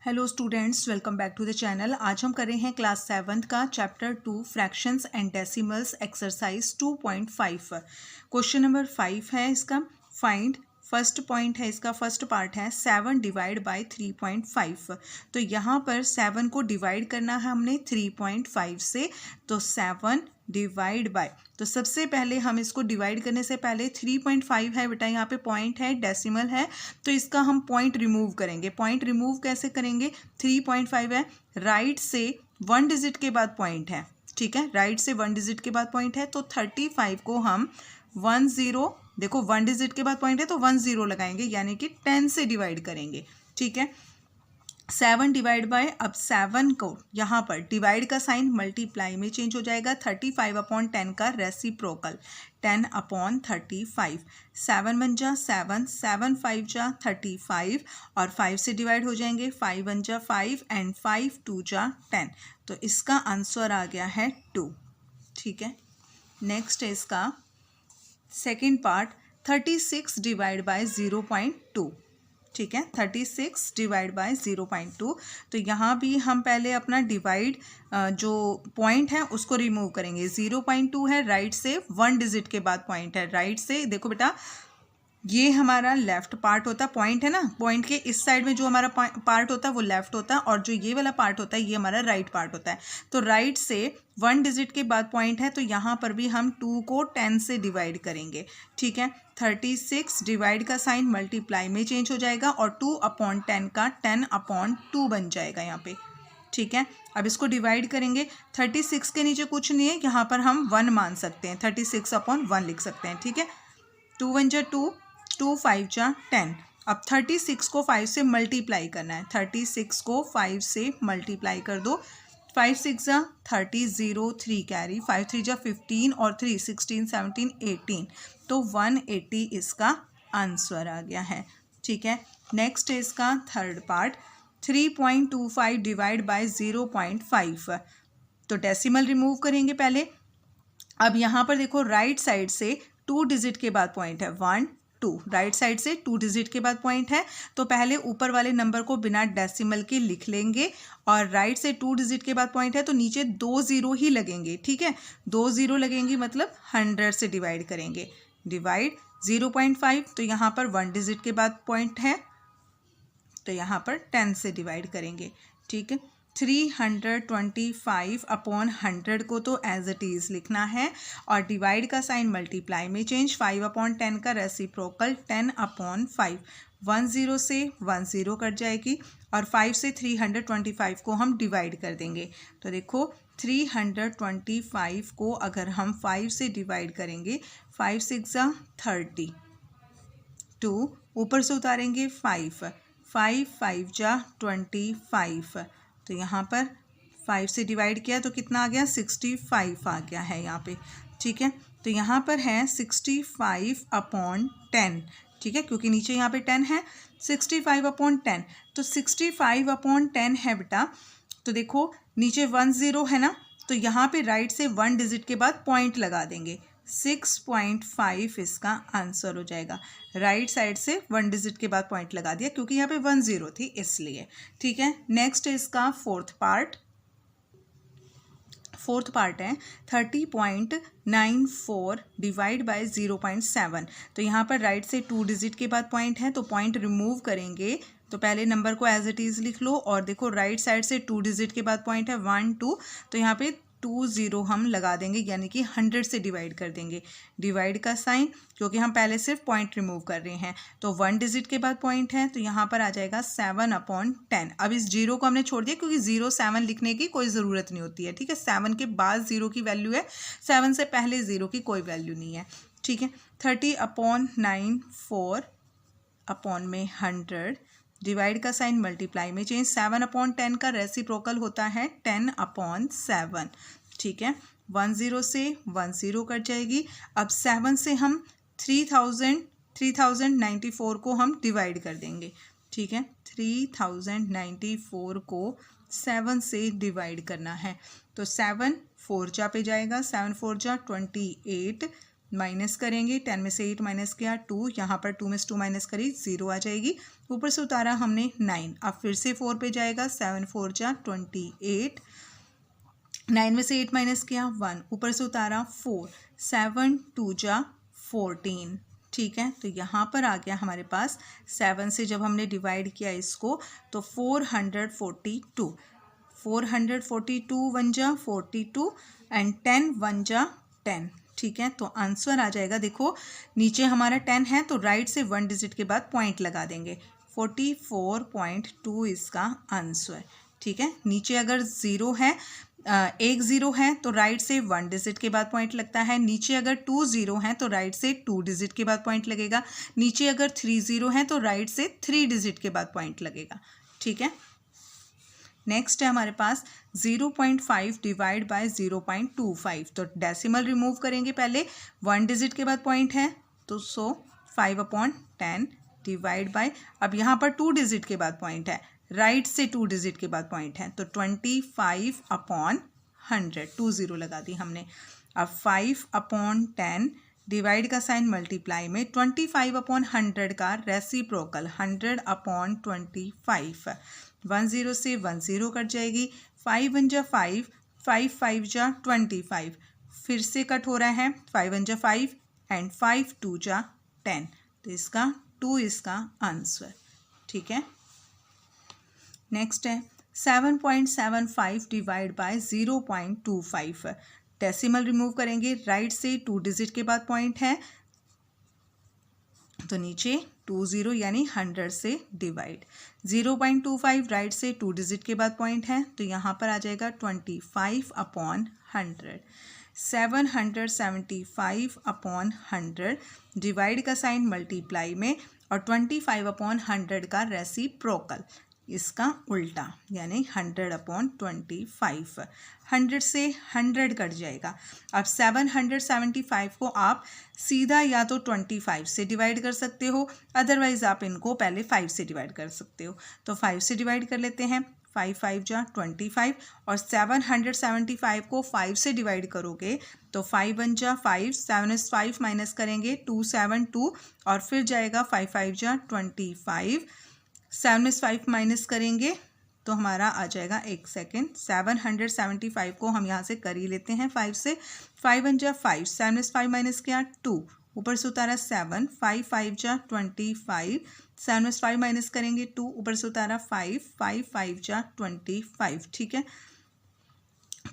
Hello students, welcome back to the channel. आज हम कर रहे हैं क्लास 7th का chapter 2 fractions and decimals exercise 2.5। Question number 5 है इसका। फाइंड फर्स्ट पॉइंट है इसका, फर्स्ट पार्ट है 7 डिवाइड बाय 3.5। तो यहाँ पर 7 को डिवाइड करना है हमने 3.5 से। तो 7 डिवाइड बाय, तो सबसे पहले हम इसको डिवाइड करने से पहले 3.5 है बेटा, यहाँ पे पॉइंट है, डेसिमल है, तो इसका हम पॉइंट रिमूव करेंगे। पॉइंट रिमूव कैसे करेंगे? 3.5 है, राइट से 1 डिजिट के बाद पॉइंट है, ठीक है, राइट से 1 डिजिट के बाद पॉइंट है। तो 35 को हम 10, देखो 1 डिजिट के बाद पॉइंट है तो 10 लगाएंगे, यानी कि 10 से डिवाइड करेंगे, ठीक है। 7 डिवाइड बाय, अब 7 को यहाँ पर डिवाइड का साइन मल्टीप्लाई में चेंज हो जाएगा। 35/10 का रेसिप्रोकल 10/35। 7 1 जा 7, 7 5 जा 35 और 5 से डिवाइड हो जाएंगे। 5 1 जा 5 एंड 5 2 जा 10। तो इसका आंसर आ गया है 2, ठीक है। नेक्स्ट है इसका सेकेंड पार्ट 36 डिवाइड बाय 0.2, ठीक है। 36 डिवाइड बाय 0.2। तो यहाँ भी हम पहले अपना डिवाइड जो पॉइंट है उसको रिमूव करेंगे। 0.2 है, राइट से 1 डिजिट के बाद पॉइंट है, राइट से देखो बेटा, ये हमारा लेफ्ट पार्ट होता है, पॉइंट है ना, पॉइंट के इस साइड में जो हमारा पार्ट होता है वो लेफ्ट होता है, और जो ये वाला पार्ट होता है ये हमारा राइट पार्ट होता है। तो राइट से 1 डिजिट के बाद पॉइंट है, तो यहाँ पर भी हम 2 को 10 से डिवाइड करेंगे, ठीक है। 36 डिवाइड का साइन मल्टीप्लाई में चेंज हो जाएगा और 2/10 का 10/2 बन जाएगा यहाँ पे, ठीक है। अब इसको डिवाइड करेंगे। 36 के नीचे कुछ नहीं है, यहाँ पर हम 1 मान सकते हैं, 36/1 लिख सकते हैं, ठीक है। 2 1 जा 2, 2 5 जा 10। अब 36 को 5 से मल्टीप्लाई करना है, 36 को 5 से मल्टीप्लाई कर दो। 5 6 जा 30, 0 3 कैरी, 5 3 जा 15 और 3 16 17 18। तो 180 इसका आंसर आ गया है, ठीक है। नेक्स्ट है इसका थर्ड पार्ट 3.25 डिवाइड बाय 0.5। तो डेसिमल रिमूव करेंगे पहले। अब यहाँ पर देखो राइट साइड से 2 डिजिट के बाद पॉइंट है, 1 2, राइट साइड से 2 डिजिट के बाद पॉइंट है। तो पहले ऊपर वाले नंबर को बिना डेसिमल के लिख लेंगे, और राइट से 2 डिजिट के बाद पॉइंट है तो नीचे 2 0 ही लगेंगे, ठीक है। 2 0 लगेंगे मतलब 100 से डिवाइड करेंगे। डिवाइड 0.5, तो यहाँ पर 1 डिजिट के बाद पॉइंट है, तो यहाँ पर 10 से डिवाइड करेंगे, ठीक है। 325/100 को तो एज इट इज़ लिखना है, और डिवाइड का साइन मल्टीप्लाई में चेंज। 5/10 का रेसिप्रोकल 10/5। 10 से 10 कट जाएगी, और 5 से 325 को हम डिवाइड कर देंगे। तो देखो 325 को अगर हम 5 से डिवाइड करेंगे, 5 6 जा 30, 2 ऊपर से उतारेंगे 5, 5 5 जा 25। तो यहाँ पर 5 से डिवाइड किया तो कितना आ गया? 65 आ गया है यहाँ पे, ठीक है। तो यहाँ पर है 65/10, ठीक है, क्योंकि नीचे यहाँ पे 10 है। 65/10, तो 65/10 है बेटा। तो देखो नीचे 10 है ना, तो यहाँ पे राइट से 1 डिजिट के बाद पॉइंट लगा देंगे। 6.5 इसका आंसर हो जाएगा। राइट साइड से 1 डिजिट के बाद पॉइंट लगा दिया क्योंकि यहाँ पे 10 थी इसलिए, ठीक है। नेक्स्ट है इसका फोर्थ पार्ट है 30.94 डिवाइड बाय 0.7। तो यहाँ पर राइट से 2 डिजिट के बाद पॉइंट है, तो पॉइंट रिमूव करेंगे। तो पहले नंबर को एज इट इज़ लिख लो, और देखो राइट साइड से 2 डिजिट के बाद पॉइंट है 1 2, तो यहाँ पे 2 0 हम लगा देंगे, यानी कि 100 से डिवाइड कर देंगे। डिवाइड का साइन, क्योंकि हम पहले सिर्फ पॉइंट रिमूव कर रहे हैं, तो 1 डिजिट के बाद पॉइंट है, तो यहाँ पर आ जाएगा 7/10। अब इस 0 को हमने छोड़ दिया क्योंकि 0 7 लिखने की कोई ज़रूरत नहीं होती है, ठीक है। 7 के बाद 0 की वैल्यू है, 7 से पहले 0 की कोई वैल्यू नहीं है, ठीक है। 30/94 अपॉन में 100, डिवाइड का साइन मल्टीप्लाई में चेंज। 7/10 का रेसिप्रोकल होता है 10/7, ठीक है। 10 से 10 कट जाएगी। अब 7 से हम 3094 को हम डिवाइड कर देंगे, ठीक है। 3094 को 7 से डिवाइड करना है, तो 7 4 जा पे जाएगा, 7 4 जा 28, माइनस करेंगे, 10 में से 8 माइनस किया 2, यहाँ पर 2 में से 2 माइनस करी 0 आ जाएगी। ऊपर से उतारा हमने 9, अब फिर से 4 पे जाएगा, 7 4 जा 28, 9 में से 8 माइनस किया 1, ऊपर से उतारा 4, 7 2 जा 14, ठीक है। तो यहाँ पर आ गया हमारे पास 7 से जब हमने डिवाइड किया इसको तो 442, 442 1 जा 42 एंड 10 1 जा 10, ठीक है। तो आंसर आ जाएगा, देखो नीचे हमारा 10 है तो राइट से 1 डिजिट के बाद पॉइंट लगा देंगे, 44.2 इसका आंसर, ठीक है। नीचे अगर 0 है, एक 0 है तो राइट से 1 डिजिट के बाद पॉइंट लगता है, नीचे अगर 2 0 है तो राइट से 2 डिजिट के बाद पॉइंट लगेगा, नीचे अगर 3 0 है तो राइट से 3 डिजिट के बाद पॉइंट लगेगा, ठीक है। नेक्स्ट है हमारे पास 0.5 डिवाइड बाय 0.25, तो डेसिमल रिमूव करेंगे, पहले 1 डिजिट के बाद पॉइंट है तो 5/10 डिवाइड बाय, अब यहाँ पर 2 डिजिट के बाद पॉइंट है, राइट से 2 डिजिट के बाद पॉइंट है तो 25/100, 2 0 लगा दी हमने। अब 5/10 डिवाइड का साइन मल्टीप्लाई में 25/100 का रेसिप्रोकल 100/25, 1 0 से 1 0 कट जाएगी, 5 1 जा 5, 5 5 जा 25, फिर से कट हो रहा है, 5 1 जा 5 एंड 5 2 जा 10, तो इसका 2 इसका आंसर, ठीक है। नेक्स्ट है 7.75 डिवाइड बाय 0.25, डेसिमल रिमूव करेंगे, राइट से 2 डिजिट के बाद पॉइंट है तो नीचे 2 0 यानी 100 से डिवाइड, 0.25 राइट से 2 डिजिट के बाद पॉइंट है तो यहाँ पर आ जाएगा 25/100, 775/100 डिवाइड का साइन मल्टीप्लाई में और 25/100 का रेसिप्रोकल, इसका उल्टा यानी 100/25, 100 से 100 कट जाएगा। अब 775 को आप सीधा या तो 25 से डिवाइड कर सकते हो, अदरवाइज आप इनको पहले 5 से डिवाइड कर सकते हो, तो 5 से डिवाइड कर लेते हैं, 5 5 जा 25 और 775 को 5 से डिवाइड करोगे तो 5 1 जा 5, 7 is 5 माइनस करेंगे 2 7 2 और फिर जाएगा 5 5 जा 25, 7 में 5 माइनस करेंगे तो हमारा आ जाएगा, एक सेकेंड, 775 को हम यहाँ से कर ही लेते हैं 5 से, 5 1 जा 5, 7 में 5 माइनस किया 2, ऊपर से उतारा 7, 5 5 जा 25, 7 में 5 माइनस करेंगे 2, ऊपर से उतारा 5, 5 5 जा 25, ठीक है।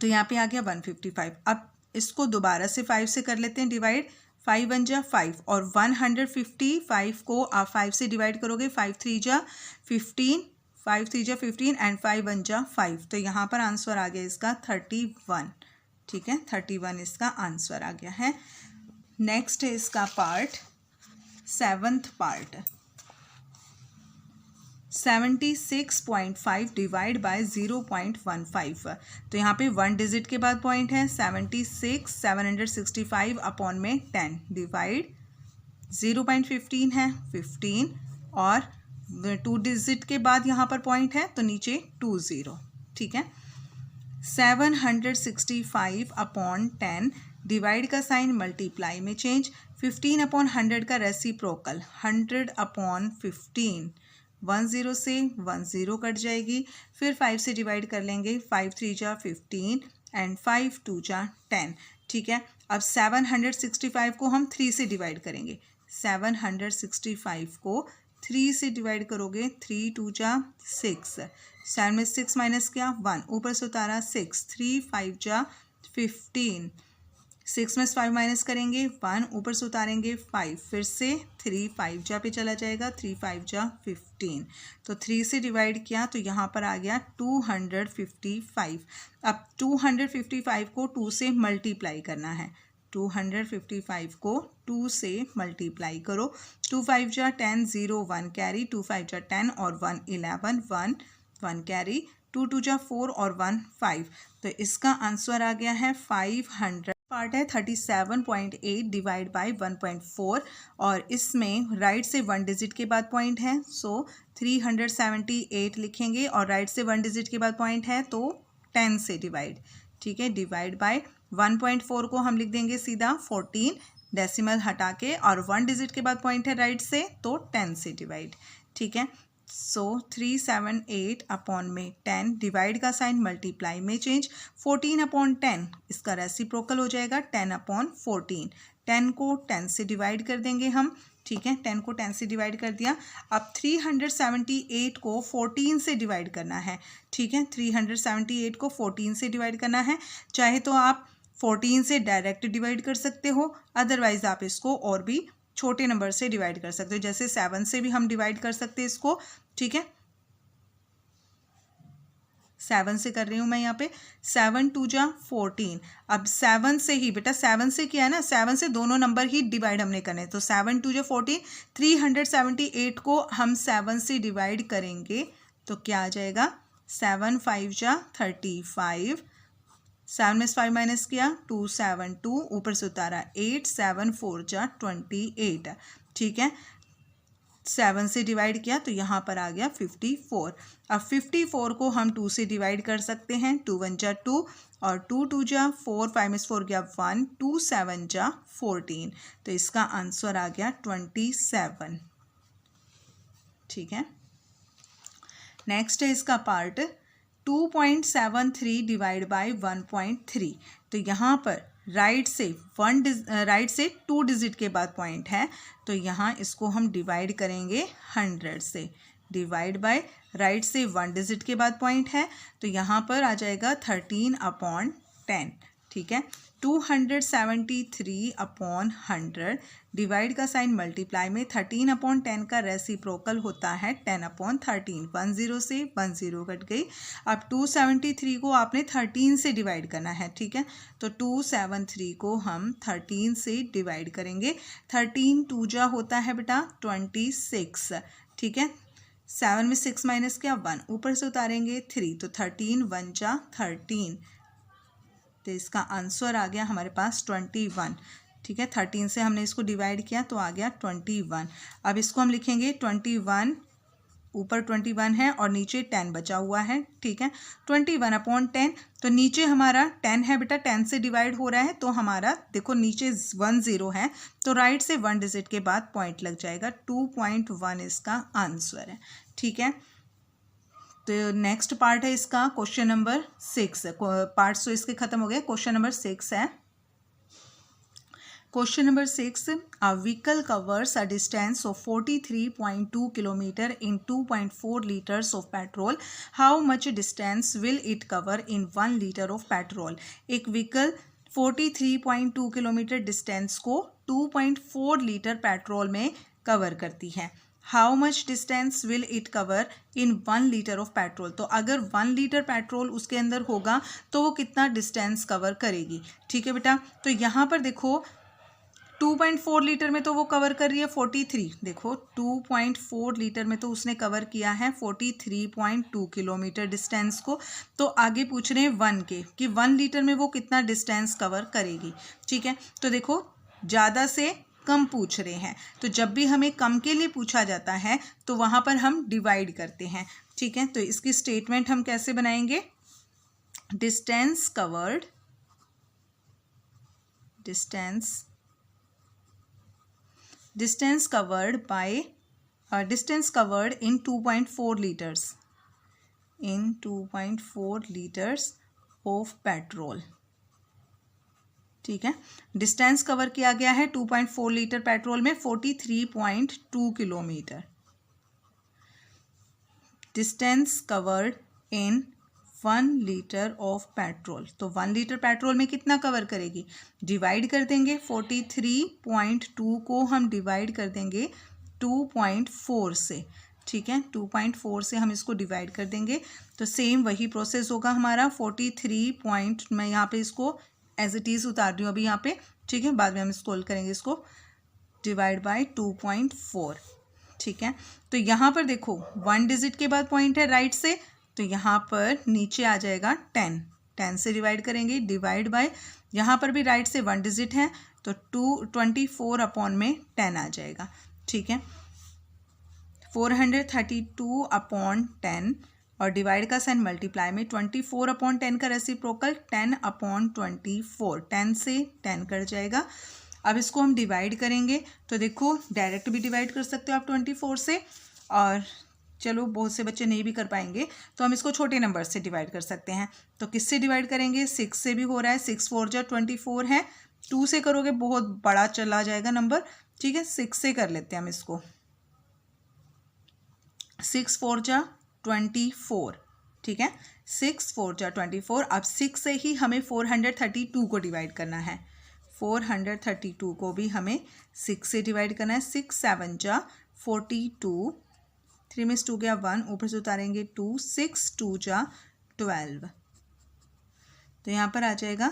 तो यहाँ पे आ गया 155। अब इसको दोबारा से 5 से कर लेते हैं डिवाइड, 5 1 जा 5 और 155 को आप 5 से डिवाइड करोगे, 5 3 जा 15, 5 3 जा 15 एंड 5 1 जा 5, तो यहाँ पर आंसर आ गया इसका 31, ठीक है, 31 इसका आंसर आ गया है। नेक्स्ट है इसका part, 7th part, 76.5 divide by 0.15, तो यहाँ पे 1 डिजिट के बाद पॉइंट है, 76 765 / 10 डिवाइड 0.15 है 15 और 2 डिजिट के बाद यहाँ पर पॉइंट है तो नीचे 2 0, ठीक है। 765/10 डिवाइड का साइन मल्टीप्लाई में चेंज, 15/100 का रेसिप्रोकल 100/15, 1 0 से 1 0 कट जाएगी, फिर 5 से डिवाइड कर लेंगे, 5 3 जा 15 एंड 5 2 जा 10, ठीक है। अब 765 को हम 3 से डिवाइड करेंगे, 765 को 3 से डिवाइड करोगे, 3 2 जा 6, 7 में 6 माइनस किया 1, ऊपर से उतारा 6, 3 5 जा 15, 6 में 5 माइनस करेंगे 1, ऊपर से उतारेंगे 5, फिर से 3 5 जा पे चला जाएगा, 3 5 जा 15, तो 3 से डिवाइड किया तो यहाँ पर आ गया 255। अब 255 को 2 से मल्टीप्लाई करना है, 255 को 2 से मल्टीप्लाई करो, 2 5 जा 10, 0 1 कैरी, 2 5 जा 10 और 1 11, 1 1 कैरी, 2 2 जा 4 और 1 5, तो इसका आंसर आ गया है 500। पार्ट है 37.8 डिवाइड बाय 1.4 और इसमें राइट से 1 डिजिट के बाद पॉइंट है, सो 378 लिखेंगे और राइट से 1 डिजिट के बाद पॉइंट है तो 10 से डिवाइड, ठीक है, डिवाइड बाय 1.4 को हम लिख देंगे सीधा 14, डेसिमल हटा के, और 1 डिजिट के बाद पॉइंट है राइट से, तो 10 से डिवाइड। ठीक है, सो 378 अपॉन में 10, डिवाइड का साइन मल्टीप्लाई में चेंज, 14 अपॉन 10 इसका रेसिप्रोकल हो जाएगा 10 अपॉन 14। 10 को 10 से डिवाइड कर देंगे हम। ठीक है, 10 को 10 से डिवाइड कर दिया। अब 378 को 14 से डिवाइड करना है। ठीक है, 378 को 14 से डिवाइड करना है। चाहे तो आप 14 से डायरेक्ट डिवाइड कर सकते हो, अदरवाइज आप इसको और भी छोटे नंबर से डिवाइड कर सकते हो, जैसे 7 से भी हम डिवाइड कर सकते हैं इसको। ठीक है, 7 से कर रही हूँ मैं यहाँ पे। 7 2 जा 14। अब 7 से ही बेटा, 7 से क्या है ना, 7 से दोनों नंबर ही डिवाइड हमने करने, तो 7 2 जा 14। 378 को हम 7 से डिवाइड करेंगे तो क्या आ जाएगा, 7 5 जा 35। 7 में 5 माइनस किया, 2 7 2, ऊपर से उतारा 8, 7 4 जा 28। ठीक है, 7 से डिवाइड किया तो यहाँ पर आ गया 54। अब 54 को हम 2 से डिवाइड कर सकते हैं, 2 1 जा 2 और 2 2 जा 4, 5 में 4 गया 1, 2 7 जा 14, तो इसका आंसर आ गया 27। ठीक है, नेक्स्ट है इसका पार्ट 2.73 डिवाइड बाई 1.3। तो यहाँ पर राइट से 2 डिजिट के बाद पॉइंट है, तो यहाँ इसको हम डिवाइड करेंगे 100 से। डिवाइड बाय, राइट से 1 डिजिट के बाद पॉइंट है, तो यहाँ पर आ जाएगा 13 अपॉन 10। ठीक है, 273 अपॉन 100, डिवाइड का साइन मल्टीप्लाई में, 13 अपॉन 10 का रेसिप्रोकल होता है 10 अपॉन 13। 1 0 से 1 0 कट गई। अब 273 को आपने 13 से डिवाइड करना है। ठीक है, तो 273 को हम 13 से डिवाइड करेंगे। 13 2 जा होता है बेटा 26। ठीक है, 7 में 6 माइनस किया 1, ऊपर से उतारेंगे 3, तो 13 1 जा 13, तो इसका आंसर आ गया हमारे पास 21। ठीक है, 13 से हमने इसको डिवाइड किया तो आ गया 21। अब इसको हम लिखेंगे 21, ऊपर 21 है और नीचे 10 बचा हुआ है। ठीक है, 21 अपॉन 10, तो नीचे हमारा 10 है बेटा, 10 से डिवाइड हो रहा है, तो हमारा देखो नीचे 1 0 है, तो राइट से 1 डिजिट के बाद पॉइंट लग जाएगा। 2.1 इसका आंसर है। ठीक है, तो नेक्स्ट पार्ट है इसका क्वेश्चन नंबर 6। पार्ट्स तो इसके खत्म हो गए। क्वेश्चन नंबर 6 है। Question number 6, a vehicle covers a distance of 43.2 kilometre in 2.4 litres of petrol. How much distance will it cover in 1 litre of petrol. एक व्हीकल 43.2 किलोमीटर डिस्टेंस को 2.4 litre petrol में cover करती है। How much distance will it cover in 1 litre of petrol. तो अगर 1 litre petrol उसके अंदर होगा तो वो कितना डिस्टेंस कवर करेगी। ठीक है बेटा, तो यहाँ पर देखो 2.4 लीटर में तो वो कवर कर रही है 43। देखो 2.4 लीटर में तो उसने कवर किया है 43.2 किलोमीटर डिस्टेंस को। तो आगे पूछ रहे हैं 1 के कि 1 लीटर में वो कितना डिस्टेंस कवर करेगी। ठीक है, तो देखो ज़्यादा से कम पूछ रहे हैं, तो जब भी हमें कम के लिए पूछा जाता है तो वहाँ पर हम डिवाइड करते हैं। ठीक है, तो इसकी स्टेटमेंट हम कैसे बनाएंगे, distance covered in 2.4 liters of petrol। ठीक है, डिस्टेंस कवर किया गया है 2.4 लीटर पेट्रोल में 43.2 kilometre. Distance covered in 1 litre of petrol, तो 1 लीटर पेट्रोल में कितना कवर करेगी, डिवाइड कर देंगे। 43.2 को हम डिवाइड कर देंगे 2.4 से। ठीक है, 2.4 से हम इसको डिवाइड कर देंगे, तो सेम वही प्रोसेस होगा हमारा। 43 मैं यहाँ पे इसको एज इट इज़ उतार रही हूँ अभी यहाँ पे। ठीक है, बाद में हम स्क्रॉल करेंगे इसको, डिवाइड बाय 2.4। ठीक है, तो यहाँ पर देखो 1 डिजिट के बाद पॉइंट है राइट से, तो यहाँ पर नीचे आ जाएगा 10 से डिवाइड करेंगे, डिवाइड बाय, यहाँ पर भी राइट से 1 डिजिट है तो 24 अपॉन में 10 आ जाएगा। ठीक है, 432 अपॉन 10 और डिवाइड का साइन मल्टीप्लाई में, 24 अपॉन 10 का रेसिप्रोकल 10 अपॉन 24, 10 से 10 कट जाएगा। अब इसको हम डिवाइड करेंगे तो देखो डायरेक्ट भी डिवाइड कर सकते हो आप 24 से, और चलो बहुत से बच्चे नहीं भी कर पाएंगे तो हम इसको छोटे नंबर से डिवाइड कर सकते हैं। तो किससे डिवाइड करेंगे, 6 से भी हो रहा है, 6 4 जा 24 है। 2 से करोगे बहुत बड़ा चला जाएगा नंबर, ठीक है, 6 से कर लेते हैं हम इसको। 6 4 जा 24, ठीक है, 6 4 जा 24। अब 6 से ही हमें 432 को डिवाइड करना है, 432 को भी हमें 6 से डिवाइड करना है। 6 7 जा 42, 3 में 2 गया 1, ऊपर से उतारेंगे 2, 6 2 जा 12। तो यहाँ पर आ जाएगा,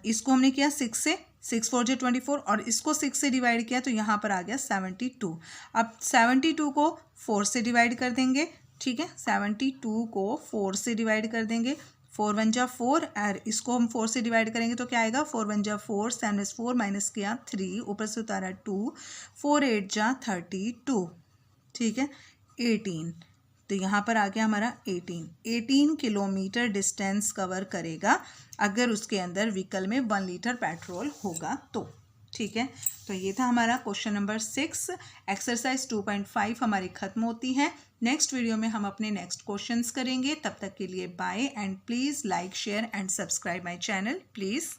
इसको हमने किया 6 से, 6 4 जा 24, और इसको 6 से डिवाइड किया तो यहाँ पर आ गया 72। अब 72 को 4 से डिवाइड कर देंगे, ठीक है, 72 को 4 से डिवाइड कर देंगे। 4 1 जा 4, और इसको हम 4 से डिवाइड करेंगे तो क्या आएगा, 4 1 जा 4, 7 4 माइनस किया 3, ऊपर से उतारा 2, 4 8 जा 32, ठीक है, 18। तो यहाँ पर आ गया हमारा 18 किलोमीटर डिस्टेंस कवर करेगा अगर उसके अंदर व्हीकल में 1 लीटर पेट्रोल होगा तो, ठीक है। तो ये था हमारा क्वेश्चन नंबर 6। एक्सरसाइज 2.5 हमारी ख़त्म होती है। नेक्स्ट वीडियो में हम अपने नेक्स्ट क्वेश्चंस करेंगे। तब तक के लिए bye, and please like share and subscribe my channel please.